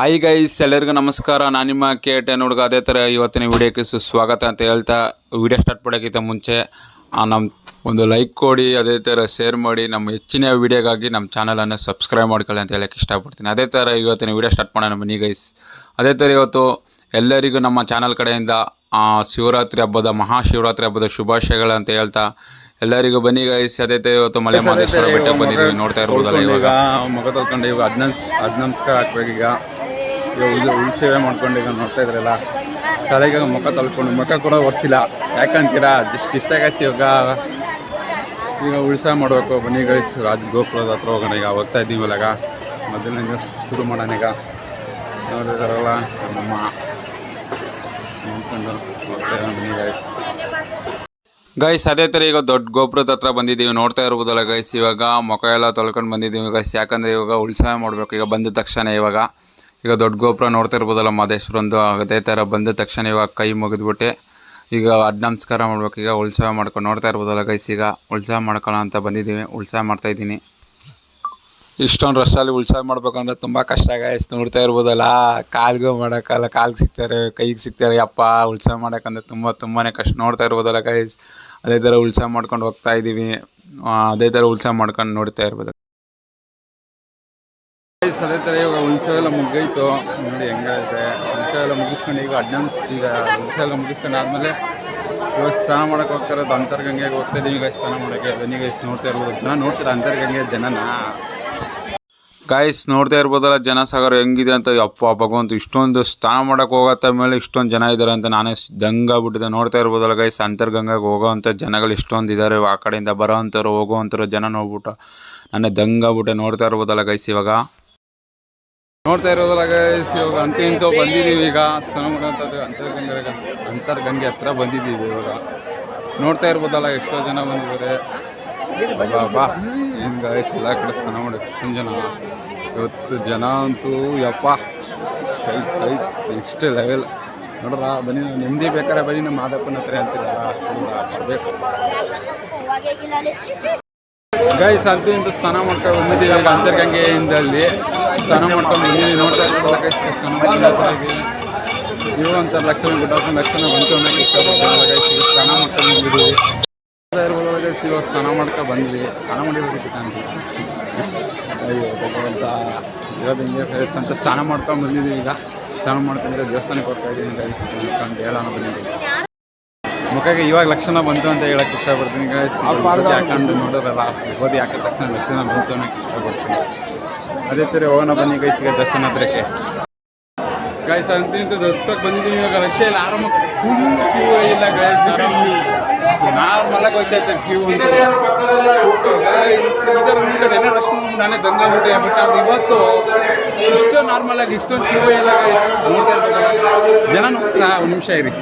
Hi guys, ಎಲ್ಲರಿಗೂ ನಮಸ್ಕಾರ. ನಾನು ನಿಮ್ಮ KTN ಹುಡುಗ. ಅದೇ ಥರ ಇವತ್ತಿನ ವಿಡಿಯೋಕ್ಕೆ ಸುಸ್ವಾಗತ ಅಂತ ಹೇಳ್ತಾ ವಿಡಿಯೋ ಸ್ಟಾರ್ಟ್ ಮಾಡೋಕ್ಕಿಂತ ಮುಂಚೆ ನಮ್ಮ ಒಂದು ಲೈಕ್ ಕೊಡಿ, ಅದೇ ಥರ ಶೇರ್ ಮಾಡಿ, ನಮ್ಮ ಹೆಚ್ಚಿನ ವಿಡಿಯೋಗಾಗಿ ನಮ್ಮ ಚಾನಲನ್ನು ಸಬ್ಸ್ಕ್ರೈಬ್ ಮಾಡ್ಕೊಳ್ಳಿ ಅಂತ ಹೇಳಕ್ಕೆ ಇಷ್ಟಪಡ್ತೀನಿ. ಅದೇ ಥರ ಇವತ್ತಿನ ವಿಡಿಯೋ ಸ್ಟಾರ್ಟ್ ಮಾಡೋಣ ಬನ್ನಿ ಗೈಸ್. ಅದೇ ಥರ ಇವತ್ತು ಎಲ್ಲರಿಗೂ ನಮ್ಮ ಚಾನಲ್ ಕಡೆಯಿಂದ ಶಿವರಾತ್ರಿ ಹಬ್ಬದ ಮಹಾಶಿವರಾತ್ರಿ ಹಬ್ಬದ ಶುಭಾಶಯಗಳು ಅಂತ ಹೇಳ್ತಾ ಎಲ್ಲರಿಗೂ ಬನ್ನಿ ಗೈಸ್. ಅದೇ ಥರ ಇವತ್ತು ಮಲೆ ಮಹದೇಶ್ವರ ಬೆಟ್ಟಕ್ಕೆ ಬಂದಿದ್ದೀವಿ, ನೋಡ್ತಾ ಇರ್ಬೋದಲ್ಲ. ಇವಾಗ ಮುಖ ತೊಳ್ಕೊಂಡು ಇವಾಗ ಅದ್ ನಮಸ್ಕಾರ ಹಾಕ್ಬೇಕೀಗ. ಉಳಿಸೇವೆ ಮಾಡ್ಕೊಂಡು ಈಗ ನೋಡ್ತಾ ಇದ್ರಲ್ಲ, ತಲೆಗೆ ಮುಖ ತೊಳ್ಕೊಂಡು ಮುಖ ಕೂಡ ಒರೆಸಿಲ್ಲ. ಯಾಕಂತೀರಾ, ಇಷ್ಟ ಆಗೈತಿ. ಈಗ ಉಳಿಸ ಮಾಡಬೇಕು. ಬನ್ನಿ ಗೈಸ್, ಗೋಪುರದ ಹತ್ರ ಹೋಗೋಣ. ಈಗ ಹೋಗ್ತಾ ಇದ್ದೀವಲ್ಲ, ಈಗ ಮೊದಲಿನಿಂದ ಶುರು ಮಾಡೋಣ. ಈಗ ನೋಡಿದಾರಲ್ಲ ನಮ್ಮ ನೋಡ್ಕೊಂಡು ಹೋಗ್ತಾ ಇರೋಣ. ಬನ್ನಿ ಗೈಸ್, ಅದೇ ಥರ ಈಗ ದೊಡ್ಡ ಗೋಪುರದ ಹತ್ರ ಬಂದಿದ್ದೀವಿ, ನೋಡ್ತಾ ಇರ್ಬೋದಲ್ಲ ಗೈಸ್. ಇವಾಗ ಮುಖ ಎಲ್ಲ ತೊಳ್ಕೊಂಡು ಬಂದಿದ್ದೀವಿ ಗೈಸ್. ಯಾಕಂದರೆ ಇವಾಗ ಉಳಿಸ ಮಾಡಬೇಕು. ಈಗ ಬಂದ ತಕ್ಷಣ ಈಗ ದೊಡ್ಡ ಗೋಪುರ ನೋಡ್ತಾ ಇರ್ಬೋದಲ್ಲ ಮಹದೇಶ್ವರಂದು. ಅದೇ ಥರ ಬಂದ ತಕ್ಷಣ ಇವಾಗ ಕೈ ಮುಗಿದ್ಬಿಟ್ಟು ಈಗ ಅಡ್ಡ ನಮಸ್ಕಾರ ಮಾಡ್ಬೇಕು. ಈಗ ಉತ್ಸವ ಮಾಡ್ಕೊಂಡು ನೋಡ್ತಾ ಇರ್ಬೋದಲ್ಲ ಗೈಸ್. ಈಗ ಉತ್ಸವ ಮಾಡ್ಕೊಳ್ಳೋ ಅಂತ ಬಂದಿದ್ದೀವಿ, ಉತ್ಸವ ಮಾಡ್ತಾಯಿದ್ದೀನಿ. ಇಷ್ಟೊಂದು ರಶಲ್ಲಿ ಉತ್ಸವ ಮಾಡ್ಬೇಕಂದ್ರೆ ತುಂಬ ಕಷ್ಟ ಗೈಸ್. ನೋಡ್ತಾ ಇರ್ಬೋದಲ್ಲ, ಕಾಲ್ಗೂ ಮಾಡೋಕ್ಕಲ್ಲ, ಕಾಲ್ಗೆ ಸಿಗ್ತಾರೆ, ಕೈಗೆ ಸಿಗ್ತಾರೆ. ಅಪ್ಪ ಉತ್ಸವ ಮಾಡೋಕ್ಕಂದ್ರೆ ತುಂಬಾ ಕಷ್ಟ. ನೋಡ್ತಾ ಇರ್ಬೋದಲ್ಲ ಗೈಸ್. ಅದೇ ಥರ ಉತ್ಸವ ಮಾಡ್ಕೊಂಡು ಹೋಗ್ತಾ ಇದ್ದೀವಿ. ಅದೇ ಥರ ಉತ್ಸವ ಮಾಡ್ಕೊಂಡು ನೋಡ್ತಾ ಇರ್ಬೋದು. ಅದೇ ಥರ ಇವಾಗ ಉತ್ಸವ ಎಲ್ಲ ಮುಗೀತು ನೋಡಿ ಹೆಂಗಾಗಿದೆ. ಉತ್ಸವ ಎಲ್ಲ ಮುಗಿಸ್ಕೊಂಡು ಈಗ ಉತ್ಸವ ಎಲ್ಲ ಮುಗಿಸ್ಕೊಂಡು ಆದಮೇಲೆ ಇವಾಗ ಸ್ನಾನ ಮಾಡೋಕೆ ಹೋಗ್ತಾರೆ. ಅಂತರ್ಗಂಗೆಗೆ ಹೋಗ್ತಾ ಇದ್ದೀವಿ ಈಗ ಸ್ನಾನ ಮಾಡೋಕ್ಕೆ. ಬನ್ನಿ ಗೈಸ್, ನೋಡ್ತಾ ಇರ್ಬೋದು. ಜನ ನೋಡ್ತಾರೆ ಅಂತರ್ಗಂಗೆ ಜನನ ಗೈಸ್. ನೋಡ್ತಾ ಇರ್ಬೋದಲ್ಲ ಜನಸಾಗರ ಹೆಂಗಿದೆ ಅಂತ. ಅಪ್ಪ ಭಗವಂತ, ಇಷ್ಟೊಂದು ಸ್ನಾನ ಮಾಡೋಕೆ ಹೋಗತ್ತ ಮೇಲೆ ಇಷ್ಟೊಂದು ಜನ ಇದ್ದಾರೆ ಅಂತ ನಾನೇ ದಂಗಾಗ್ಬಿಟ್ಟಿದೆ. ನೋಡ್ತಾ ಇರ್ಬೋದಲ್ಲ ಗೈಸ್, ಅಂತರ್ಗಂಗೆಗೆ ಹೋಗೋವಂಥ ಜನಗಳು ಇಷ್ಟೊಂದು ಇದ್ದಾರೆ. ಆ ಕಡೆಯಿಂದ ಬರೋವಂಥವ್ರು ಹೋಗೋವಂಥವ್ರು ಜನ ನೋಡ್ಬಿಟ್ಟು ನಾನೇ ದಂಗಾಗ್ಬಿಟ್ಟೆ. ನೋಡ್ತಾ ಇರ್ಬೋದಲ್ಲ ಗೈಸ್. ಇವಾಗ ನೋಡ್ತಾ ಇರೋದಲ್ಲ ಗೈಸ್, ಇವಾಗ ಇಂತೂ ಬಂದಿದ್ದೀವಿ. ಈಗ ಸ್ನಾನ ಮಾಡೋಂಥದ್ದು ಅಂತರ್ಗಂಗೆ ಹತ್ರ ಬಂದಿದ್ದೀವಿ. ಇವಾಗ ನೋಡ್ತಾ ಇರ್ಬೋದಲ್ಲ ಎಷ್ಟೋ ಜನ ಬಂದಿದ್ದಾರೆ. ಬಾ ಏನು ಗೈಸ್, ಎಲ್ಲ ಕಡೆ ಸ್ನಾನ ಮಾಡೋಕ್ಕೆ ಎಷ್ಟೊಂದು ಜನ. ಇವತ್ತು ಜನ ಅಂತೂ ಯಪ್ಪ ನೆಕ್ಸ್ಟ್ ಲೆವೆಲ್ ನೋಡ್ರ. ಬನ್ನಿ, ನೆಮ್ಮದಿ ಬೇಕಾರೆ ಬನ್ನಿ, ನಮ್ಮ ಮಾದಪ್ಪನ ಹತ್ರ ಅಂತೀರಲ್ಲ, ಬರಬೇಕು ಗೈಸ್. ಇಂತೂ ಸ್ನಾನ ಮಾಡ್ಕೊಂಡು ಬಂದಿದ್ದೀವಿ ಈಗ ಅಂತರ್ಗಂಗೆಯಿಂದಲ್ಲಿ ಸ್ನಾನ ಮಾಡ್ಕೊಂಡು ಬಂದಿದ್ದೀವಿ. ನೋಡ್ತಾ ಇರ್ಬೋದಲ್ಲ ಗೈಸ್, ಸ್ನಾನ ಮಾಡ್ಕೊಂಡು ನೀವು ಅಂತ ಲಕ್ಷಣ ಗುಡ್ಡಾಕೊಂಡು ಲಕ್ಷಣ ಬಂತು ಅನ್ನೋಕ್ಕೆ ಇಷ್ಟಪಡ್ತೀವಲ್ಲ ಗೈಸ್. ಈಗ ಸ್ನಾನ ಮಾಡ್ಕೊಂಡು ಬಂದಿದ್ದೀವಿ. ನೋಡ್ತಾ ಇರ್ಬೋದಲ್ಲ ಗೈಸ್, ಇವಾಗ ಸ್ನಾನ ಮಾಡ್ಕೊಂಡು ಬಂದ್ವಿ. ಸ್ನಾನ ಮಾಡಿರ್ಬೇಕಿತ್ತು ಅಂತ ಅಯ್ಯೋ ಭಗವಂತ, ಇರೋದು ಹಿಂಗೆ ಗೈಸ್ ಅಂತ ಸ್ನಾನ ಮಾಡ್ಕೊಂಡು ಬಂದಿದ್ದೀವಿ. ಈಗ ಸ್ನಾನ ಮಾಡ್ಕೊಂಡ್ರೆ ದೇವಸ್ಥಾನಕ್ಕೆ ಹೋಗ್ತಾ ಇದ್ದೀನಿ ಗೈಸ್ ಅಂತ ಹೇಳೋಣ ಬಂದಿದ್ದೀವಿ. ಮುಖಕ್ಕೆ ಇವಾಗ ಲಕ್ಷಣ ಬಂತು ಅಂತ ಹೇಳಕ್ಕೆ ಇಷ್ಟಪಡ್ತೀನಿ ಗೈಸ್. ಯಾಕಂದ್ರೆ ನೋಡೋದಲ್ಲ, ಓದಿ ಯಾಕೆ ತಕ್ಷಣ ಲಕ್ಷಣ ಬಂತು ಅನ್ನೋಕ್ಕೆ ಇಷ್ಟಪಡ್ತೀನಿ. ಅದೇ ಥರ ಹೋಗೋಣ ಬನ್ನಿ ಗೈಸ್ ಈಗ ದೇವಸ್ಥಾನ ಹತ್ರಕ್ಕೆ. ಗೈಸ್ ಇಂತ ದರ್ಶನಕ್ಕೆ ಬಂದಿದ್ದೀವಿ. ಇವಾಗ ರಶ್ ಇಲ್ಲ, ಆರಾಮ ಫುಲ್ ಕ್ಯೂ ಇಲ್ಲ ಗೈಸ್. ನಾರ್ಮಲಾಗಿ ಹೋಗ್ತಾ ಇರ್ತದೆ ಕ್ಯೂ ಅಂತ. ಇದರ ಮುಂದೆ ರಶ್ ನಾನೇ ದಂಗಾಗ್ಬಿಟ್ಟೆ. ಬಟ್ ಅದು ಇವತ್ತು ಇಷ್ಟೊಂದು ನಾರ್ಮಲಾಗಿ ಇಷ್ಟೊಂದು ಕ್ಯೂ ಇಲ್ಲ ಗೈಸ್. ನೋಡ್ತಾ ಇರ್ಬೇಕು ಜನ. ನೋಡ್ತೀರಾ, ಒಂದು ನಿಮಿಷ ಇರಿ.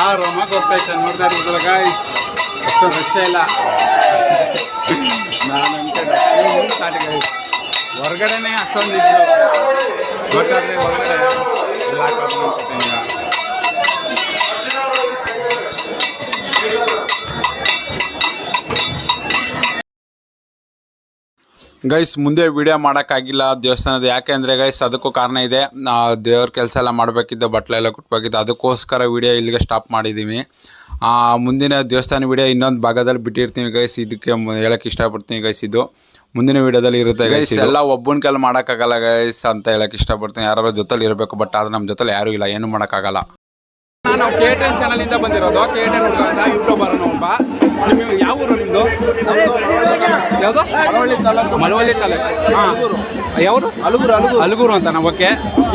ಆರಾಮಾಗಿ ಹೋಗ್ತಾ ಇರ್ತಾರೆ. ನೋಡ್ತಾ ಇರ್ಬೋದಲ್ಲ ಗೈಸ್, ಅಷ್ಟೊಂದು ರಶ್ ಇಲ್ಲ. ಹೊರಗಡೆನೆ ಅಷ್ಟೊಂದು ಇದ್ರು, ಗೊತ್ತಾದ್ರೆ ಹೊರಗಡೆ ಗೈಸ್. ಮುಂದೆ ವಿಡಿಯೋ ಮಾಡೋಕ್ಕಾಗಿಲ್ಲ ದೇವಸ್ಥಾನದ. ಯಾಕೆ ಅಂದರೆ ಗೈಸ್, ಅದಕ್ಕೂ ಕಾರಣ ಇದೆ. ದೇವ್ರ ಕೆಲಸ ಎಲ್ಲ ಮಾಡಬೇಕಿದ್ದು, ಬಟ್ಟಲೆಲ್ಲ ಕುಟ್ಬೇಕಿದ್ದು, ಅದಕ್ಕೋಸ್ಕರ ವಿಡಿಯೋ ಇಲ್ಲಿಗೆ ಸ್ಟಾಪ್ ಮಾಡಿದ್ದೀವಿ. ಮುಂದಿನ ದೇವಸ್ಥಾನ ವಿಡಿಯೋ ಇನ್ನೊಂದು ಭಾಗದಲ್ಲಿ ಬಿಟ್ಟಿರ್ತೀವಿ ಗೈಸ್. ಇದಕ್ಕೆ ಹೇಳಕ್ಕೆ ಇಷ್ಟಪಡ್ತೀನಿ ಗೈಸ್. ಇದು ಮುಂದಿನ ವಿಡಿಯೋದಲ್ಲಿ ಇರುತ್ತೆ ಗೈಸ್. ಎಲ್ಲ ಒಬ್ಬನ ಕೈಲಿ ಮಾಡೋಕ್ಕಾಗಲ್ಲ ಗೈಸ್ ಅಂತ ಹೇಳಕ್ಕೆ ಇಷ್ಟಪಡ್ತೀನಿ. ಯಾರು ಜೊತೆಲಿ ಇರಬೇಕು, ಬಟ್ ಅದು ನಮ್ಮ ಜೊತೆಲಿ ಯಾರೂ ಇಲ್ಲ, ಏನು ಮಾಡೋಕ್ಕಾಗಲ್ಲ. ನಾವು KTN ಚಾನಲಿಂದ ಬಂದಿರೋದು. KTN ಹುಡುಗ ಯೂಟ್ಯೂಬರ್ ಒಬ್ಬ. ನಿಮಗೆ ಯಾವ ಊರು ನಿಮ್ಮದು? ಯಾವುದು? ಮಳವಳ್ಳಿ ತಾಲೂಕು. ಹಾಂ, ಯಾವರು? ಅಲಗೂರು ಅಂತ. ನಾವು ಓಕೆ.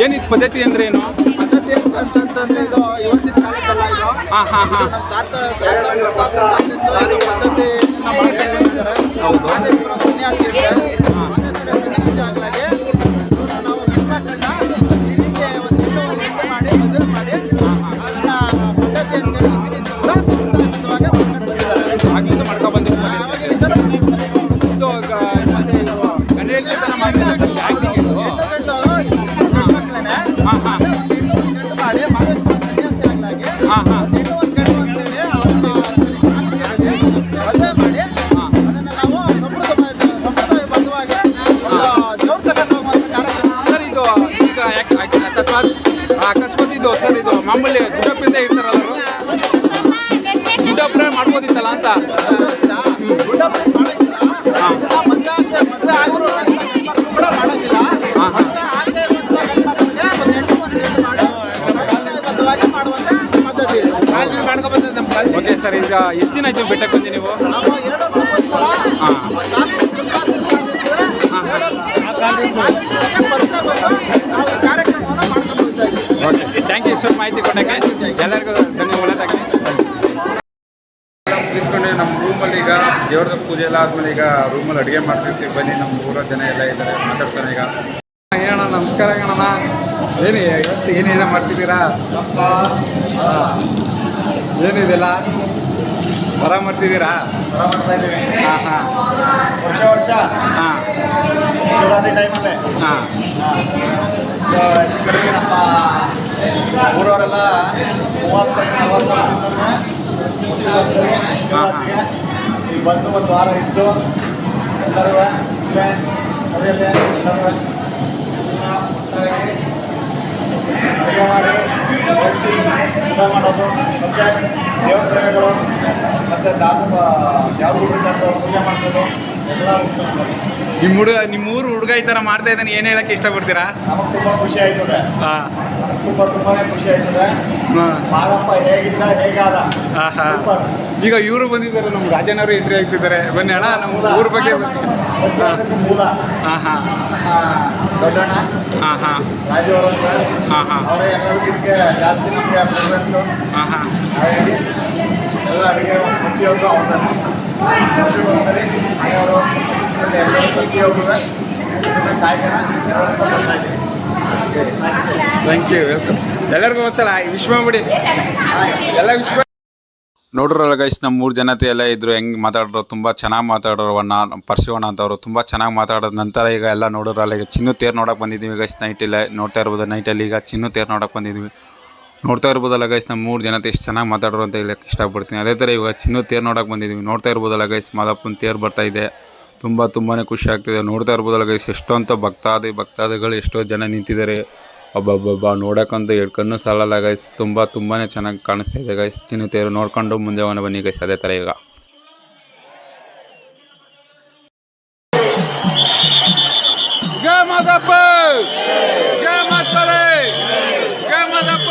ಏನಿದು ಪದ್ಧತಿ ಅಂದರೆ ಏನು? ಪದ್ಧತಿ ಅಂತಂತಂದ್ರೆ ಇದು ಇವತ್ತಿನ ಕಾಲಕ್ಕಲ್ಲ ಇದು. ಹಾಂ ಹಾಂ ಹಾಂ ಪದ್ಧತಿ ಹೌದು. ಸನ್ಯಾಸಿ ಆಗ್ಲಾಗೆ ನಾವು ಈ ರೀತಿ ಒಂದು ಮಾಡಿ ಮದುವೆ ಮಾಡಿ ಅದನ್ನ ಪದ್ಧತಿ ಅಂತೇಳಿ ಇಂದಿನಿಂದ ಕೂಡ ಆಗ್ಲಿಂದ ಮಾಡ್ಕೊ ಬಂದಿದ್ದೀವಿ. ಇದು ಗಂಡ ಹೆಂಡತಿ ಮಾಡಿ ಸನ್ಯಾಸಿ ಆಗ್ಲಾಗೆ ಹೆಣ್ಣು ಒಂದು ಗಂಡು ಅಂತೇಳಿ ಅವ್ರನ್ನ ಮದುವೆ ಮಾಡಿ ಅದನ್ನು ನಾವು ಸಂಪ್ರದಾಯ ಅಂತ. ದುಡ್ಡಪ್ಪ ಮಾಡೋಂಗಿಲ್ಲ. ಇದನ್ನ ಮದುವೆ ಆಗಿರೋ ಗಂಡ್ಮಕ್ಳು ಕೂಡ ಮಾಡೋಂಗಿಲ್ಲ. ಮದುವೆ ಆಗದೆ ಇರುವಂಥ ಗಂಡ್ಮಕ್ಳಿಗೆ ಒಂದು ಹೆಣ್ಣು ಮಾಡಿ ಬದ್ಧವಾಗಿ ಮಾಡುವಂಥ ಪದ್ಧತಿ. ಓಕೆ ಸರ್, ಈಗ ಎಷ್ಟು ದಿನ ಆಯ್ತು ಬೆಟ್ಟಕ್ಕೆ ಬಂದು ನೀವು? ನಾವು 2 ವರ್ಷಕ್ಕೊಂದ್ಸಲ ನಾವು ಈ ಕಾರ್ಯಕ್ರಮವನ್ನು ಮಾಡ್ಕೊಂಡು ಹೋಗ್ತಾ ಇದ್ದೀವಿ. Okay, thank you. ಇಷ್ಟೊಂದು ಮಾಹಿತಿ ಕೊಟ್ಟಕ್ಕೆ ಎಲ್ಲರಿಗೂ ಧನ್ಯವಾದ. ಮುಗಿಸ್ಕೊಂಡು ನಮ್ಮ ರೂಮಲ್ಲಿ ಈಗ ದೇವ್ರದ ಪೂಜೆ ಎಲ್ಲ ಆದಮೇಲೆ ಈಗ ರೂಮಲ್ಲಿ ಅಡುಗೆ ಮಾಡ್ತಿರ್ತೀವಿ. ಬನ್ನಿ, ನಮ್ಮ ಊರ ಜನ ಎಲ್ಲ ಇದ್ದಾರೆ, ಮಾತಾಡ್ಸೋಣ ಈಗ. ಏನಣ್ಣ, ನಮಸ್ಕಾರ ಗಣಣ್ಣ. ಏನು ವ್ಯವಸ್ಥೆ ಏನೇನೋ ಮಾಡ್ತಿದ್ದೀರಾ? ಏನಿದೆಲ್ಲ ಹೊರ ಮಾಡ್ತಿದ್ದೀರಾ? ಹಾಂ ಹಾಂ ವರ್ಷ ಹಾಂ ಶಿವರಾತ್ರಿ ಟೈಮಲ್ಲೇ ಹಾಂ ಹೆಚ್ಚು ಕಡಿಮೆ ನಮ್ಮ ಊರವರೆಲ್ಲ 30-40 ಶಿವರಾತ್ರಿಗೆ ಈಗ ಬಂದು ಒಂದು ವಾರ ಇದ್ದು ಎಲ್ಲರೂ ಇಲ್ಲೇ ಮನೆಯಲ್ಲೇ ಎಲ್ಲರೂ ಒಟ್ಟಾಗಿ ಅಡುಗೆ ಮಾಡಿ ಬಡಿಸಿ ಊಟ ಮಾಡೋದು, ಮತ್ತು ದೇವರ ಸೇವೆಗಳು, ಮತ್ತು ಯಾವ ಪೂಜೆ ಮಾಡಿಸೋದು ಎಲ್ಲ ನಿಮ್ಮ ಊರು ಹುಡುಗ ಈ ಥರ ಮಾಡ್ತಾ ಇದ್ದಾನೆ, ಏನು ಹೇಳಕ್ಕೆ ಇಷ್ಟಪಡ್ತೀರಾ? ನಮಗೆ ತುಂಬ ಖುಷಿ ಆಯ್ತದೆ. ಹಾಂ ತುಂಬಾ ಖುಷಿ ಆಯ್ತದೆ. ಮಾದಪ್ಪ ಹೇಗಿದ್ದ ಹೇಗಾದ. ಸೂಪರ್. ಈಗ ಇವರು ಬಂದಿದ್ದಾರೆ, ನಮ್ಮ ರಾಜನವರು ಎಂಟ್ರಿ ಆಗ್ತಿದ್ದಾರೆ. ಬನ್ನಿ ಅಣ್ಣ, ನಮ್ಮ ಊರ ಬಗ್ಗೆ. ಮೂಲ ಹಾಂ ಹಾಂ ದೊಡ್ಡಣ್ಣ ಹಾಂ ಹಾಂ ರಾಜವರು ಅಂತ ಹಾಂ ಹಾಂ ಅವರೇ ಎಲ್ಲರಿಗಿಂತ ಜಾಸ್ತಿ ನಮಗೆ ಪ್ರಿಫರೆನ್ಸು. ಹಾಂ ಹಾಂ ಹಾಗಾಗಿ ಎಲ್ಲ ಅಡುಗೆ ಪ್ರತಿಯೊಬ್ಬರು ಅವ್ರನ್ನ ವರ್ಷಕ್ಕೊಂದ್ಸರಿ ಮನೆಯವರು ಎಲ್ಲರೂ ಪ್ರತಿಯೊಬ್ಬರು ಕಾಯ್ಕನ ನೆರವೇರಿಸ್ತಾ ಬರ್ತಾ ಇದ್ದೀವಿ. Thank you, welcome. ಎಲ್ಲರಿಗೂ ಒಂದ್ಸಲ ವಿಶ್ ಮಾಡ್ಬಿಡಿ, ಎಲ್ಲ ವಿಶ್ ಮಾಡಿ. ನೋಡ್ರಲ್ಲ ಗೈಸ್, ನಮ್ಮ 3 ಜನತೆ ಎಲ್ಲ ಇದ್ರು, ಹೆಂಗೆ ಮಾತಾಡೋರು, ತುಂಬ ಚೆನ್ನಾಗಿ ಮಾತಾಡೋರು. ಪರ್ಶಿವಣ್ಣ ಅಂತವರು ತುಂಬ ಚೆನ್ನಾಗಿ ಮಾತಾಡೋದು. ನಂತರ ಈಗ ಎಲ್ಲ ನೋಡೋರಲ್ಲ, ಈಗ ಚಿನ್ನು ತೇರು ನೋಡೋಕೆ ಬಂದಿದ್ದೀವಿ ಗೈಸ್. ನೈಟಲ್ಲಿ ನೋಡ್ತಾ ಇರ್ಬೋದು, ನೈಟಲ್ಲಿ ಈಗ ಚಿನ್ನು ತೇರು ನೋಡೋಕೆ ಬಂದಿದ್ದೀವಿ. ನೋಡ್ತಾ ಇರ್ಬೋದಲ್ಲ ಗೈಸ್, ನಮ್ಮ 3 ಜನತೆ ಎಷ್ಟು ಚೆನ್ನಾಗಿ ಮಾತಾಡೋರು ಅಂತ ಹೇಳಕ್ಕೆ ಇಷ್ಟಪಡ್ತೀನಿ. ಅದೇ ಥರ ಇವಾಗ ಚಿನ್ನು ತೇರು ನೋಡೋಕೆ ಬಂದಿದ್ದೀವಿ. ನೋಡ್ತಾ ಇರ್ಬೋದಲ್ಲ ಗೈಸ್, ಮಾದಪ್ಪನ ತೇರು ಬರ್ತಾ ಇದೆ. ತುಂಬಾ ಖುಷಿ ಆಗ್ತಿದೆ. ನೋಡ್ತಾ ಇರ್ಬೋದಲ್ಲ ಗೈಸ್, ಎಷ್ಟೊಂತ ಭಕ್ತಾದಿಗಳು ಎಷ್ಟೋ ಜನ ನಿಂತಿದ್ದಾರೆ. ಒಬ್ಬೊಬ್ಬ ನೋಡೋಕ್ಕಂತೂ 2 ಕಣ್ಣು ಸಾಲಲ್ಲ ಗೈಸ್. ತುಂಬಾ ಚೆನ್ನಾಗಿ ಕಾಣಿಸ್ತಾ ಇದೆ ಗೈಸ್. ಚಿನ್ನು ತೇರು ನೋಡ್ಕೊಂಡು ಮುಂದೆ ಬನ್ನಿ ಗೈಸ್. ಅದೇ ಥರ ಈಗ ಜೈ ಮಾದಪ್ಪ, ಜೈ ಮಾತರೆ, ಜೈ ಮಾದಪ್ಪ.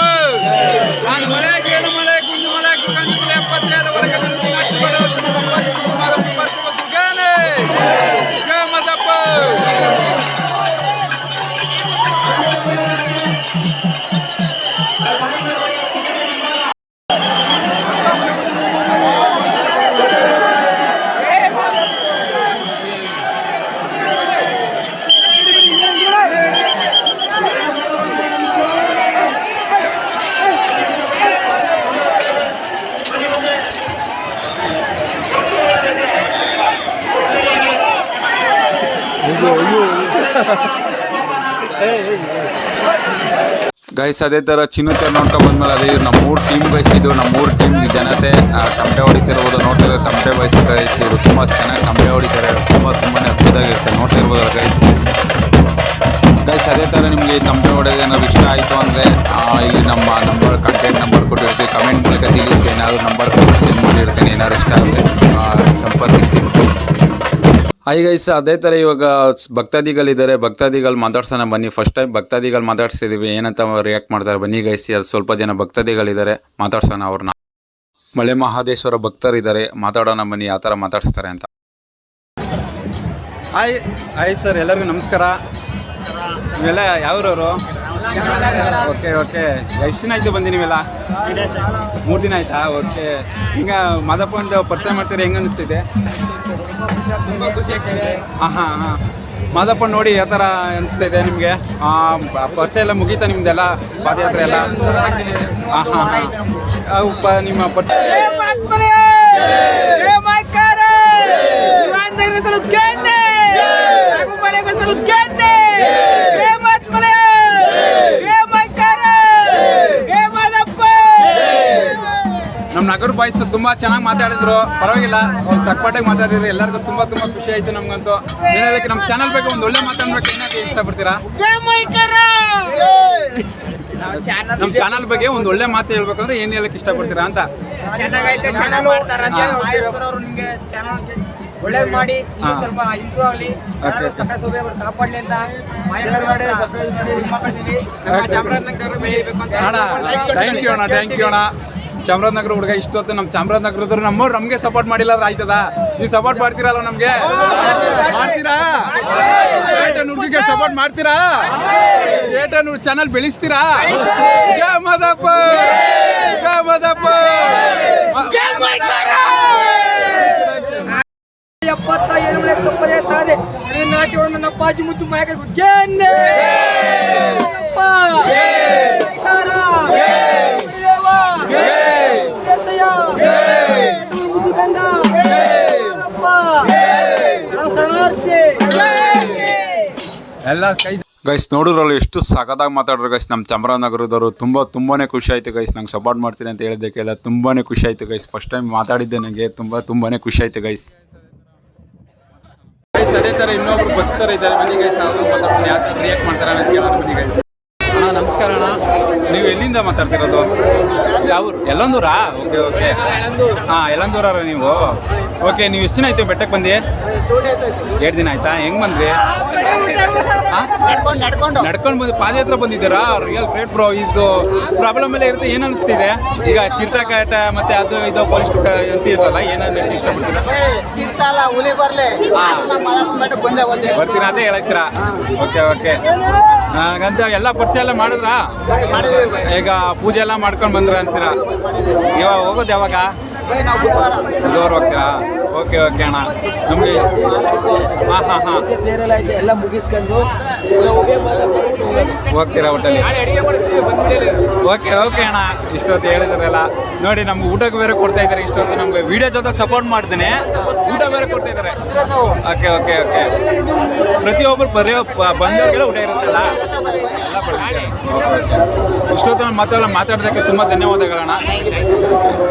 ನಾನು ಮಳೆ ಕೇಳು ಮಳೆ ಕುಂದು ಮಳೆ ಕುಂದು ಮಳೆ ಪತ್ರದ ಒಳಗೆ ನಿಂತು ನಾಟಿ ಮಾಡೋದು ಮಾದಪ್ಪ ಬರ್ತೀವಿ ಗಾನೆ. ಜೈ ಮಾದಪ್ಪ. ಗೈಸ್, ಅದೇ ಥರ ಚಿನ್ನು ತೇರು ನೋಡ್ಕೊಂಡು ಬಂದ್ಮೇಲೆ ಅದೇ ನಮ್ಮ 3 ಟೀಮ್ ಗೈಸ್. ಇದು ನಮ್ಮ 3 ಟೀಮ್ ಜನತೆ ತಮಟೆ ಹೊಡಿತಿರ್ಬೋದು. ನೋಡ್ತಾ ಇರೋದು ತಮಟೆ ಬಯಸಿ ಗೈಸ್. ಇವರು ತುಂಬ ಚೆನ್ನಾಗಿ ತಮಟೆ ಹೊಡಿತಾರೆ. ತುಂಬಾ ಅದ್ಭುತವಾಗಿರುತ್ತೆ. ನೋಡ್ತಾ ಇರ್ಬೋದಲ್ಲ ಗೈಸ್. ಅದೇ ಥರ ನಿಮಗೆ ತಮಟೆ ಹೊಡೆದು ಏನಾದ್ರು ಇಷ್ಟ ಆಯಿತು ಅಂದರೆ ಇಲ್ಲಿ ನಮ್ಮ ಕಾಂಟ್ಯಾಕ್ಟ್ ನಂಬರ್ ಕೊಟ್ಟಿರ್ತೀವಿ. ಕಮೆಂಟ್ ಮೂಲಕ ತಿಳಿಸಿ. ಏನಾದರೂ ನಂಬರ್ ಕೊಟ್ಟು ಸೆಂಡ್ ಮಾಡಿರ್ತೀನಿ. ಏನಾದ್ರು ಇಷ್ಟ ಆದರೆ ಸಂಪರ್ಕಿಸಿ. ಹಾಯ್ ಗೈಸ್, ಅದೇ ಥರ ಇವಾಗ ಭಕ್ತಾದಿಗಳಿದ್ದಾರೆ. ಭಕ್ತಾದಿಗಳು ಮಾತಾಡ್ಸೋಣ ಬನ್ನಿ. ಫಸ್ಟ್ ಟೈಮ್ ಭಕ್ತಾದಿಗಳು ಮಾತಾಡ್ಸಿದ್ದೀವಿ. ಏನಂತ ರಿಯಾಕ್ಟ್ ಮಾಡ್ತಾರೆ ಬನ್ನಿ ಗೈಸ್. ಅದು ಸ್ವಲ್ಪ ಜನ ಭಕ್ತಾದಿಗಳಿದ್ದಾರೆ, ಮಾತಾಡ್ಸೋಣ ಅವ್ರನ್ನ. ಮಲೆ ಮಹಾದೇಶ್ವರ ಭಕ್ತರಿದ್ದಾರೆ, ಮಾತಾಡೋಣ ಬನ್ನಿ ಯಾವ ಥರ ಮಾತಾಡಿಸ್ತಾರೆ ಅಂತ. ಹಾಯ್ ಸರ್, ಎಲ್ಲರಿಗೂ ನಮಸ್ಕಾರ. ನೀವೆಲ್ಲ ಯಾವ್ರವರು? ಓಕೆ. ಎಷ್ಟು ದಿನ ಆಯಿತು ಬಂದು ನೀವೆಲ್ಲ? 3 ದಿನ ಆಯಿತಾ? ಓಕೆ. ಈಗ ಮಾದಪ್ಪ ಒಂದು ಪರಿಚಯ ಮಾಡ್ತೀರಿ, ಹೆಂಗೆ ಅನಿಸ್ತಿದೆ? ತುಂಬ ಖುಷಿ ಆಗ್ತಿದೆ. ಹಾಂ. ಮಾದಪ್ಪ ನೋಡಿ ಯಾವ ಥರ ಅನಿಸ್ತಿದೆ ನಿಮಗೆ? ಪರಿಚಯ ಎಲ್ಲ ಮುಗೀತಾ ನಿಮ್ದೆಲ್ಲ ಪಾದಯಾತ್ರೆ ಎಲ್ಲ? ಹಾಂ. ನಿಮ್ಮ ಪರಿಚಯ ನಮ್ಮ ನಗರ ಬಾಯ್ಸ್ ತುಂಬ ಚೆನ್ನಾಗಿ ಮಾತಾಡಿದ್ರು. ಪರವಾಗಿಲ್ಲ, ಅವ್ರು ತಕ್ಪಾಟಾಗಿ ಮಾತಾಡಿದ್ರು. ಎಲ್ಲರಿಗೂ ತುಂಬ ಖುಷಿ ಆಯಿತು ನಮಗಂತೂ. ಏನಕ್ಕೆ ನಮ್ಮ ಚಾನಲ್ ಬಗ್ಗೆ ಒಂದು ಒಳ್ಳೆ ಮಾತಾಡ್ಬೇಕು, ಏನಕ್ಕೆ ಇಷ್ಟಪಡ್ತೀರಾ? ನಮ್ಮ ಚಾನಲ್ ಬಗ್ಗೆ ಒಂದು ಒಳ್ಳೆ ಮಾತು ಹೇಳ್ಬೇಕಂದ್ರೆ ಏನ್ ಹೇಳಕ್ ಇಷ್ಟಪಡ್ತೀರಾ ಅಂತ? ಚೆನ್ನಾಗೈತೆ, ಚೆನ್ನಾಗಿ ಮಾಡ್ತಾರಂತೆ. ಮಹೇಶ್ವರ್ ಅವರು ನಿಮ್ಗೆ ಚಾನಲ್ ಒಳ್ಳೇದು ಮಾಡಿ ಇನ್ನೂ ಸ್ವಲ್ಪ ಇಂಪ್ರೂವ್ ಆಗಲಿ, ಸಕಾಲ ಸೌಭ್ಯ ಕಾಪಾಡಲಿ ಅಂತ ಮಹೇಶ್ವರ್ ಮಾಡಿ ಸರ್ಪ್ರೈಸ್ ಮಾಡಿ ವಿಶ್ ಮಾಡ್ತಿದ್ದೀವಿ. ಚಾಮರಾಜನಗರ ಬೆಳಿಬೇಕು ಅಂತ. ಥ್ಯಾಂಕ್ ಯು ಅಣ್ಣ, ಥ್ಯಾಂಕ್ ಯು ಅಣ್ಣ. ಚಾಮರಾಜನಗರ ಹುಡುಗ ಇಷ್ಟೊತ್ತು ನಮ್ಮ ಚಾಮರಾಜನಗರದವ್ರು ನಮ್ಮವ್ರು ನಮಗೆ ಸಪೋರ್ಟ್ ಮಾಡಿಲ್ಲ ಅಂದ್ರೆ ಆಯ್ತದ? ನೀವು ಸಪೋರ್ಟ್ ಮಾಡ್ತೀರಲ್ಲ ನಮಗೆ? ಮಾಡ್ತೀರಾ? ಹುಡುಗಿಗೆ ಸಪೋರ್ಟ್ ಮಾಡ್ತೀರಾ? ಚಾನಲ್ ಬೆಳೆಸ್ತೀರಾ? ಜೈ ಮಾದಪ್ಪ, ಜೈ ಮಾದಪ್ಪ. 77 ನಾಟಿ ಒಳಗೆ ನನ್ನ ಅಪ್ಪಾಜಿ ಮುದ್ದು ಮಾಯಕ ಎಲ್ಲ ಕೈ ಗೈಸ್ ನೋಡಿದ್ರಲ್ಲ ಎಷ್ಟು ಸಖತ್ತಾಗಿ ಮಾತಾಡ್ರು ಗೈಸ್ ನಮ್ಮ ಚಾಮರಾಜನಗರದವರು. ತುಂಬಾನೇ ಖುಷಿ ಆಯಿತು ಗೈಸ್. ನಂಗೆ ಸಪೋರ್ಟ್ ಮಾಡ್ತೀನಿ ಅಂತ ಹೇಳಿದ್ದಕ್ಕೆಲ್ಲ ತುಂಬಾನೇ ಖುಷಿ ಆಯಿತು ಗೈಸ್. ಫಸ್ಟ್ ಟೈಮ್ ಮಾತಾಡಿದ್ದೆ ನನಗೆ ತುಂಬಾನೇ ಖುಷಿ ಆಯಿತು ಗೈಸ್. ಅದೇ ಥರ ಇನ್ನೊಬ್ರು ಭಕ್ತರು ಇದ್ದಾರೆ, ಬನ್ನಿ ಗೈಸ್. ಅವರು ಮಾತಾಡ್ತಾರೆ, ಯಾವ ಥರ ರಿಯಾಕ್ಟ್ ಮಾಡ್ತಾರೆ ಅಂತ ಕೇಳೋಣ ಬನ್ನಿ ಗೈಸ್. ಅಣ್ಣ ನಮಸ್ಕಾರ ಅಣ್ಣ, ನೀವು ಎಲ್ಲಿಂದ ಮಾತಾಡ್ತಿರೋದು? ಯಾವ ಎಲ್ಲಂದೂರಾ? ಓಕೆ ಓಕೆ, ಹಾಂ ಎಲ್ಲಂದೂರ ನೀವು? ಓಕೆ, ನೀವು ಎಷ್ಟು ದಿನ ಆಯ್ತು ಬೆಟ್ಟಕ್ಕೆ ಬಂದು? 2 ದಿನ ಆಯ್ತಾ? ಹೆಂಗೆ ಬಂದ್ರಿ? ನಡ್ಕೊಂಡು ಬಂದು ಪಾದಯಾತ್ರೆ ಬಂದಿದ್ದೀರಾ? Real great bro. ಇದು ಪ್ರಾಬ್ಲಮ್ ಎಲ್ಲ ಇರುತ್ತೆ, ಏನು ಅನಿಸ್ತಿದೆ ಈಗ? ಚಿರತಕಾಟ ಮತ್ತೆ ಅದು ಇದು ಪೊಲೀಸ್ ಅಂತ ಇರಲ್ಲ, ಏನನ್ನ ಇಷ್ಟಪಡ್ತೀರಾ? ಬರ್ತೀರಾ ಅಂತ ಹೇಳತ್ತೀರಾ? ಓಕೆ ಓಕೆ, ಹಾಗಂತ ಎಲ್ಲ ಪರಿಚಯ ಎಲ್ಲ ಮಾಡಿದ್ರಾ? ಈಗ ಪೂಜೆ ಎಲ್ಲ ಮಾಡ್ಕೊಂಡು ಬಂದ್ರ ಅಂತೀರಾ? ಇವಾಗ ಹೋಗೋದು ಯಾವಾಗ? ಬುಧವಾರ ಹೋಗ್ತೀರಾ? ಓಕೆ ಓಕೆ ಅಣ್ಣ. ನಮಗೆ ಹಾಂ ಎಲ್ಲ ಮುಗಿಸ್ಕೊಂಡು ಹೋಗ್ತೀರಾ ಹೋಟೆಲ್? ಓಕೆ ಓಕೆ ಅಣ್ಣ. ಇಷ್ಟೊತ್ತು ಹೇಳಿದ್ರಲ್ಲ ನೋಡಿ, ನಮ್ಗೆ ಊಟಕ್ಕೆ ಬೇರೆ ಕೊಡ್ತಾ ಇದ್ದಾರೆ. ಇಷ್ಟೊತ್ತು ನಮ್ಗೆ ವಿಡಿಯೋ ಜೊತೆ ಸಪೋರ್ಟ್ ಮಾಡ್ತೀನಿ, ಊಟ ಬೇರೆ ಕೊಡ್ತಾ ಇದ್ದಾರೆ. ಓಕೆ ಓಕೆ ಓಕೆ, ಪ್ರತಿಯೊಬ್ಬರು ಬಂದವರಿಗೆಲ್ಲ ಊಟ ಇರುತ್ತಲ್ಲ, ಎಲ್ಲ ಬರ್ತೀವಿ. ಓಕೆ ಓಕೆ, ಇಷ್ಟೊತ್ತು ನಾನು ಮಾತಾಡೋದಕ್ಕೆ ತುಂಬ ಧನ್ಯವಾದಗಳಣ್ಣ.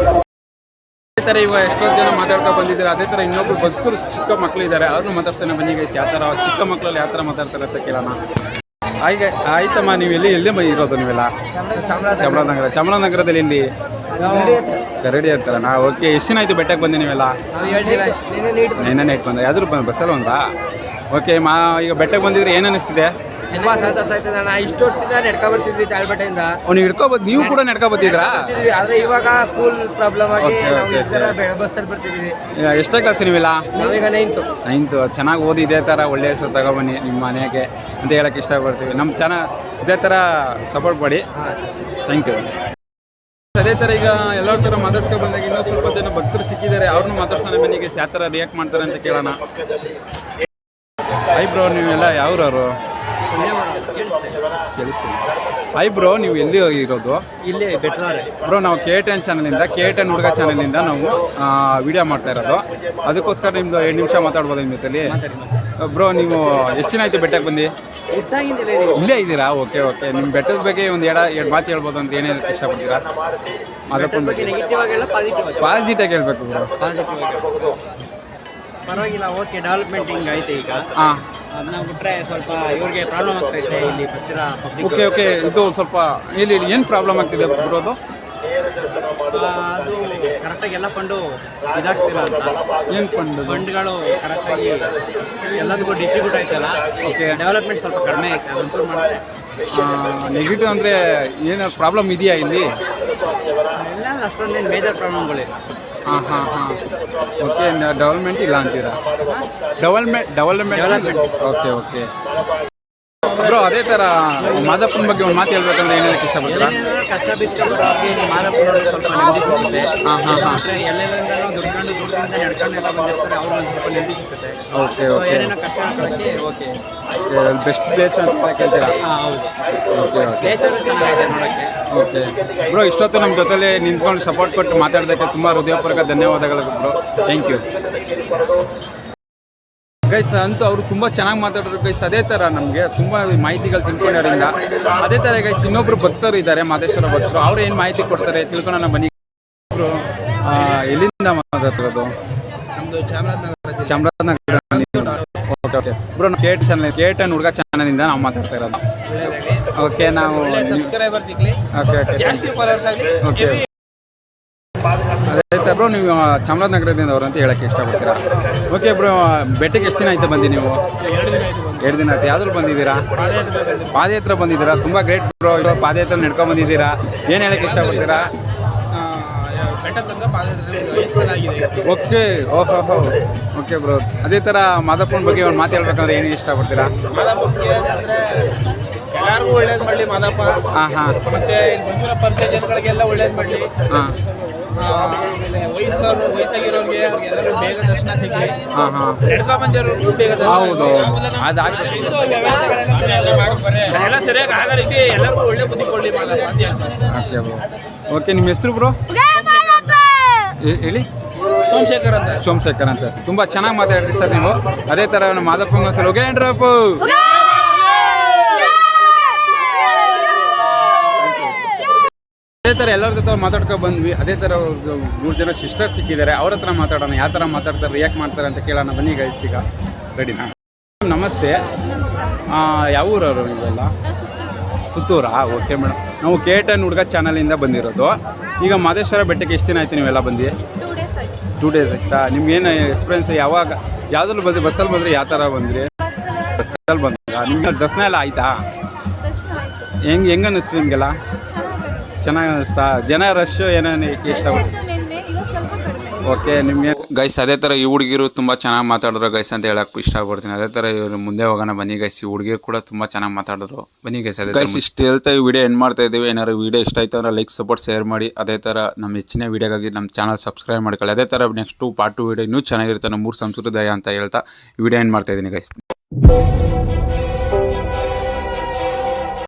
ಅದೇ ಥರ ಇವಾಗ ಎಷ್ಟೊಂದು ಜನ ಮಾತಾಡ್ಕೊಂಡು ಬಂದಿದ್ದಾರೆ. ಅದೇ ಥರ ಇನ್ನೊಬ್ರು ಭಕ್ತರು ಚಿಕ್ಕ ಮಕ್ಕಳು ಇದ್ದಾರೆ, ಅವ್ರನ್ನೂ ಮಾತಾಡ್ತಾನೆ ಬನ್ನಿ ಗೈಸ್. ಯಾವ ಥರ ಚಿಕ್ಕ ಮಕ್ಕಳಲ್ಲಿ ಯಾವ ಥರ ಮಾತಾಡ್ತಾರೆ ಅಂತ ಕೇಳೋಣ. ಆಯ್ತಮ್ಮ, ನೀವು ಎಲ್ಲೇ ಇರೋದು ನೀವೆಲ್ಲ? ಚಾಮರಾಜನಗರದಲ್ಲಿ ಎಲ್ಲಿ? ಕರಡಿ ಇರ್ತಾರಣ್ಣ. ಓಕೆ, ಎಷ್ಟು ದಿನ ಆಯಿತು ಬೆಟ್ಟಕ್ಕೆ ಬಂದು ನೀವೆಲ್ಲ? ನೆನ್ನೆ ನೈಟ್ ಬಂದ? ಯಾವ್ದು ಬಸ್ಸಲ್ಲ ಒಂದಾ? ಓಕೆ, ಈಗ ಬೆಟ್ಟಕ್ಕೆ ಬಂದಿದ್ರೆ ಏನು ಅನ್ನಿಸ್ತಿದೆ? ತುಂಬಾ ಸಂತೋಷ ಆಯ್ತದೆ ಅಣ್ಣ. ಇಷ್ಟು ವರ್ಷದಿಂದ ನಡ್ಕೊ ಬರ್ತಿದ್ವಿ ತಾಳ್ಬೆಟ್ಟೆಯಿಂದ. ನೀವು ಹಿಡ್ಕೊಬೋದು, ನೀವು ಕೂಡ ನಡ್ಕೊ ಬರ್ತಿದ್ರಾ? ಆದ್ರೆ ಇವಾಗ ಸ್ಕೂಲ್ ಪ್ರಾಬ್ಲಮ್ ಆಗಿ ಬಸ್ಸಲ್ಲಿ ಬರ್ತಿದ್ವಿ. ಎಷ್ಟೇ ಕ್ಲಾಸ್ ನೀವೆಲ್ಲ? ನಾವೀಗ 9th. ಚೆನ್ನಾಗಿ ಓದಿ ಇದೇ ಥರ ಒಳ್ಳೆಯ ಹೆಸರು ತಗೊಬನ್ನಿ ನಿಮ್ಮ ಮನೆಗೆ ಅಂತ ಹೇಳಕ್ಕೆ ಇಷ್ಟಪಡ್ತೀವಿ. ನಮ್ಮ ಇದೇ ಥರ ಸಪೋರ್ಟ್ ಮಾಡಿ. Thank you. ಅದೇ ಥರ ಈಗ ಎಲ್ಲರ ಥರ ಮಾತಾಡ್ಸ್ಕೊ ಬಂದಾಗ ಇನ್ನೂ ಸ್ವಲ್ಪ ಜನ ಭಕ್ತರು ಸಿಕ್ಕಿದ್ದಾರೆ, ಅವ್ರನ್ನೂ ಮಾತಾಡ್ತಾನೆ ಮನೆಗೆ ಯಾವ ಥರ ರಿಯಾಕ್ಟ್ ಮಾಡ್ತಾರೆ ಅಂತ ಕೇಳೋಣ. ಬ್ರೋ, ನೀವೆಲ್ಲ ಯಾವ್ರವರು? ಬ್ರೋ, ನೀವು ಎಲ್ಲಿ ಇರೋದು? ಇಲ್ಲಿ ಬೆಟ್ಟಾರೆ ಬ್ರೋ. ನಾವು KTN ಚಾನಲಿಂದ, KTN ಹುಡುಗ ಚಾನಲಿಂದ ನಾವು ವಿಡಿಯೋ ಮಾಡ್ತಾ ಇರೋದು. ಅದಕ್ಕೋಸ್ಕರ ನಿಮ್ಮದು 2 ನಿಮಿಷ ಮಾತಾಡ್ಬೋದು ನಿಮ್ಮ ಜೊತೆಲಿ? ಬ್ರೋ, ನೀವು ಎಷ್ಟು ದಿನ ಆಯಿತು ಬೆಟ್ಟಕ್ಕೆ ಬಂದು? ಇಲ್ಲೇ ಇದ್ದೀರಾ? ಓಕೆ ಓಕೆ, ನಿಮ್ಮ ಬೆಟ್ಟದ ಬಗ್ಗೆ ಒಂದು ಎರಡು ಮಾತು ಹೇಳ್ಬೋದು ಅಂತ ಏನು ಹೇಳಕ್ಕೆ ಇಷ್ಟಪಡ್ತೀರಾ? ಅದಕ್ಕೊಂದು ಪಾಸಿಟಿವ್ ಹೇಳ್ಬೇಕು ಬ್ರೋ. ಪರವಾಗಿಲ್ಲ, ಓಕೆ. ಡೆವಲಪ್ಮೆಂಟ್ ಹಿಂಗೆ ಐತೆ ಈಗ. ಹಾಂ, ಅದನ್ನ ಬಿಟ್ಟರೆ ಸ್ವಲ್ಪ ಇವ್ರಿಗೆ ಪ್ರಾಬ್ಲಮ್ ಆಗ್ತೈತೆ ಇಲ್ಲಿ ಬರ್ತೀರಾ ಪಬ್ಲಿಕ್. ಓಕೆ ಓಕೆ, ಇದು ಸ್ವಲ್ಪ ಇಲ್ಲಿ ಏನು ಪ್ರಾಬ್ಲಮ್ ಆಗ್ತಿದೆ ಬರೋದು? ಅದು ಕರೆಕ್ಟಾಗಿ ಎಲ್ಲ ಫಂಡು ಇದಾಗ್ತಿಲ್ಲ ಅಂತ. ಏನು ಫಂಡ್ಗಳು ಕರೆಕ್ಟಾಗಿ ಎಲ್ಲದಕ್ಕೂ ಡಿಸ್ಟ್ರಿಬ್ಯೂಟ್ ಆಯ್ತಲ್ಲ. ಓಕೆ, ಡೆವಲಪ್ಮೆಂಟ್ ಸ್ವಲ್ಪ ಕಡಿಮೆ ಆಯ್ತು, ಅದೊಂದು ಮಾಡಿದ್ರೆ. ನೆಗೆಟಿವ್ ಅಂದರೆ ಏನು ಪ್ರಾಬ್ಲಮ್ ಇದೆಯಾ ಇಲ್ಲಿ? ಎಲ್ಲ ಅಷ್ಟೊಂದೇನು ಮೇಜರ್ ಪ್ರಾಬ್ಲಮ್ಗಳಿಲ್ಲ. ಹಾಂ ಹಾಂ ಹಾಂ, ಓಕೆ. ಡೆವಲಪ್ಮೆಂಟ್ ಇಲ್ಲ ಅಂತೀರಾ? ಡೆವಲಪ್ಮೆಂಟ್. Okay okay bro. ಅದೇ ಥರ ಮಾದಪ್ಪನ ಬಗ್ಗೆ ಒಂದು ಮಾತು ಹೇಳ್ಬೇಕಂದ್ರೆ ಏನು ಹೇಳಕ್ಕೆ ಇಷ್ಟಪಡ್ತೀರಾ? ಕಷ್ಟ ಬಿಟ್ಕೊಂಡ್ಬರೋರಿಗೆ ಮಾದಪ್ಪನ ಸ್ವಲ್ಪ ನೆಮ್ಮದಿ ಸಿಗುತ್ತೆ. ಹಾಂ ಹಾಂ ಹಾಂ, ಎಲ್ಲೆಲ್ಲಿಂದನೂ ದುಡ್ಡಿಂದ ನಡ್ಕೊಂಡು ಎಲ್ಲ ಬಂದಿರ್ತಾರೆ, ಅವ್ರಿಗೆ ಒಂದು ಸ್ವಲ್ಪ ನೆಮ್ಮದಿ ಸಿಗುತ್ತೆ. ಓಕೆ ಓಕೆ, ಏನೇನೋ ಕಷ್ಟ ಹಾಕೋಕ್ಕೆ ಓಕೆ ಬೆಸ್ಟ್ ಪ್ಲೇಸ್ ಅಂತ ಕೇಳ್ತೀರಾ? ಹಾಂ ಹೌದು. ಓಕೆ ಓಕೆ ಪ್ಲೇಸರು ಚೆನ್ನಾಗಿದೆ ನೋಡೋಕ್ಕೆ. ಓಕೆ ಬ್ರೋ, ಇಷ್ಟೊತ್ತು ನಮ್ಮ ಜೊತೆಲಿ ನಿಂತ್ಕೊಂಡು ಸಪೋರ್ಟ್ ಕೊಟ್ಟು ಮಾತಾಡೋದಕ್ಕೆ ತುಂಬ ಹೃದಯಪೂರ್ವಕ ಧನ್ಯವಾದಗಳು ಬ್ರೋ. Thank you guys. ಅಂತೂ ಅವರು ತುಂಬ ಚೆನ್ನಾಗಿ ಮಾತಾಡಿದ್ರು ಗೈಸ್. ಅದೇ ಥರ ನಮಗೆ ತುಂಬ ಮಾಹಿತಿಗಳು ತಿಳ್ಕೊಂಡೋರಿಂದ. ಅದೇ ಥರ ಗೈಸ್ ಇನ್ನೊಬ್ರು ಭಕ್ತರು ಇದ್ದಾರೆ, ಮಾದೇಶ್ವರ ಭಕ್ತರು. ಅವ್ರು ಏನು ಮಾಹಿತಿ ಕೊಡ್ತಾರೆ ತಿಳ್ಕೊಳ್ಳೋಣ ಬನ್ನಿ. ಎಲ್ಲಿಂದ ಮಾತಾಡ್ತಿರೋದು? ನಮ್ಮದು Chamarajanagar. Chamarajanagar. Okay okay bro, KTN ಹುಡುಗ ಚಾನಲಿಂದ ನಾವು ಮಾತಾಡ್ತಾ ಇರೋದು. ಓಕೆ ನಾವು ಓಕೆ ಓಕೆ ಅದೇ ಬ್ರೋ ನೀವು ಚಾಮರಾಜನಗರದಿಂದ ಅವರು ಅಂತ ಹೇಳಕ್ಕೆ ಇಷ್ಟಪಡ್ತೀರಾ? ಓಕೆ ಬ್ರೋ, ಬೆಟ್ಟಕ್ಕೆ ಎಷ್ಟು ದಿನ ಆಯ್ತು ಬಂದು ನೀವು? 2 ದಿನ ಆಯ್ತು. ಯಾವ್ದ್ರಲ್ಲಿ ಬಂದಿದ್ದೀರಾ? ಪಾದಯಾತ್ರೆ ಬಂದಿದ್ದೀರಾ? ತುಂಬ ಗ್ರೇಟ್ ಬ್ರೋ. ಇವಾಗ ಪಾದಯಾತ್ರೆ ನಡ್ಕೊಂಡು ಬಂದಿದ್ದೀರಾ, ಏನು ಹೇಳಕ್ಕೆ ಇಷ್ಟಪಡ್ತೀರಾ? ಓಕೆ ಓಹೋ ಓಕೆ ಬ್ರೋ. ಅದೇ ಥರ ಮಾದಪ್ಪನ ಬಗ್ಗೆ ಒಂದು ಮಾತು ಹೇಳ್ಬೇಕಂದ್ರೆ ಏನು ಇಷ್ಟಪಡ್ತೀರಾ? ಎಲ್ಲರಿಗೂ ಒಳ್ಳೇದು ಮಾಡಲಿ ಮಾದಪ್ಪ. ಮತ್ತೆ ಬಂದಿರೋ ಪರಿಚಯ ಜನಗಳಿಗೆಲ್ಲ ಒಳ್ಳೇದು ಮಾಡಲಿ. ಆಮೇಲೆ ವಯಸ್ಸಾಗಿರೋರಿಗೆ ಎಲ್ಲರೂ ಬೇಗ ದರ್ಶನ ಸಿಗಲಿ. ನಡ್ಕೊ ಬಂದಿರೋರ್ಗೂ ಬೇಗ ಹೌದು ಎಲ್ಲ ಸರಿಯಾಗಿ ಆಗೋ ರೀತಿ ಎಲ್ಲರಿಗೂ ಒಳ್ಳೆ ಬುದ್ಧಿ ಕೊಡಲಿ ಮಾದಪ್ಪ ಅಂತ ಹೇಳ್ತಾರೆ. Okay bro. ಓಕೆ, ನಿಮ್ಮ ಹೆಸರು ಬ್ರೋ ಹೇಳಿ? ಸೋಮಶೇಖರ್ ಅಂತ. ಸೋಮಶೇಖರ್ ಅಂತ. ತುಂಬ ಚೆನ್ನಾಗಿ ಮಾತಾಡ್ರಿ ಸರ್ ನೀವು. ಅದೇ ಥರ ನಮ್ಮ ಮಾದಪ್ಪನ ಸರ್ ಹೋಗೇನ್ರಪ್ಪ. ಅದೇ ಥರ ಎಲ್ಲರ ಜೊತೆ ಮಾತಾಡ್ಕೊ ಬಂದ್ವಿ. ಅದೇ ಥರ 3 ಜನ ಸಿಸ್ಟರ್ ಸಿಕ್ಕಿದ್ದಾರೆ, ಅವ್ರ ಹತ್ರ ಮಾತಾಡೋಣ. ಯಾವ ಥರ ಮಾತಾಡ್ತಾರೆ, ರಿಯಾಕ್ಟ್ ಮಾಡ್ತಾರೆ ಅಂತ ಕೇಳೋಣ. ಬನ್ನಿ ಗೈಸ್, ಈಗ ರೆಡಿನಾ? ನಮಸ್ತೆ, ಯಾವ ಊರವರು ನೀವೆಲ್ಲ? ಸುತ್ತೂರಾ? ಓಕೆ ಮೇಡಮ್, ನಾವು KTN ಹುಡುಗ ಚಾನಲಿಂದ ಬಂದಿರೋದು. ಈಗ ಮಾದೇಶ್ವರ ಬೆಟ್ಟಕ್ಕೆ ಎಷ್ಟು ದಿನ ಆಯ್ತು ನೀವೆಲ್ಲ ಬಂದು? 2 ಡೇಸ್ ಆಯ್ತಾ? ನಿಮ್ಗೇನು ಎಕ್ಸ್ಪೀರಿಯನ್ಸ್? ಯಾವಾಗ ಯಾವುದ್ರಲ್ಲಿ ಬಂದ್ರಿ? ಬಸ್ಸಲ್ಲಿ ಬಂದ್ರಿ? ಯಾವ ಥರ ಬಂದ್ರಿ? ಬಸ್ಸಲ್ಲಿ ಬಂದ್ರಾ? ನಿಮ್ಗೆ ದರ್ಶನ ಎಲ್ಲ ಆಯ್ತಾ? ಹೆಂಗೆ ಅನ್ನಿಸ್ತು ನಿಮಗೆಲ್ಲ? ಚೆನ್ನಾಗಿ ಅನ್ನಿಸ್ತಾ? ಜನ ರಶ್ ಏನೇನು ಇಷ್ಟ? ಓಕೆ, ನಿಮಗೆ ಗೈಸ್ ಅದೇ ಥರ ಈ ಹುಡುಗಿರು ತುಂಬ ಚೆನ್ನಾಗಿ ಮಾತಾಡಿದ್ರು ಗೈಸ್ ಅಂತ ಹೇಳಕ್ಕೆ ಇಷ್ಟಪಡ್ತೀನಿ. ಅದೇ ಥರ ಇವರು ಮುಂದೆ ಹೋಗೋಣ ಬನ್ನಿ ಗೈಸ್. ಈ ಹುಡುಗಿರು ಕೂಡ ತುಂಬ ಚೆನ್ನಾಗಿ ಮಾತಾಡಿದ್ರು. ಬನ್ನಿ ಗೈಸ್. ಅದೇ ಗೈಸ್ ಇಷ್ಟು ಹೇಳ್ತಾ ಈ ವಿಡಿಯೋ ಎಂಡ್ ಮಾಡ್ತಾ ಇದ್ದೀವಿ. ಏನಾದ್ರು ವಿಡಿಯೋ ಇಷ್ಟ ಆಯ್ತು ಅಂದ್ರೆ ಲೈಕ್, ಸಪೋರ್ಟ್, ಶೇರ್ ಮಾಡಿ. ಅದೇ ಥರ ನಮ್ಮ ಹೆಚ್ಚಿನ ವಿಡಿಯೋಗಾಗಿ ನಮ್ಮ ಚಾನಲ್ ಸಬ್ಸ್ಕ್ರೈಬ್ ಮಾಡ್ಕೊಳ್ಳಿ. ಅದೇ ಥರ ನೆಕ್ಸ್ಟ್ ಪಾರ್ಟ್ 2 ವಿಡಿಯೋ ಇನ್ನೂ ಚೆನ್ನಾಗಿರುತ್ತೆ ನಮ್ಮ 3 ಸಂಸ್ಕೃತಿ ಅಂತ ಹೇಳ್ತಾ ವಿಡಿಯೋ ಎಂಡ್ ಮಾಡ್ತಾ ಇದ್ದೀನಿ ಗೈಸ್.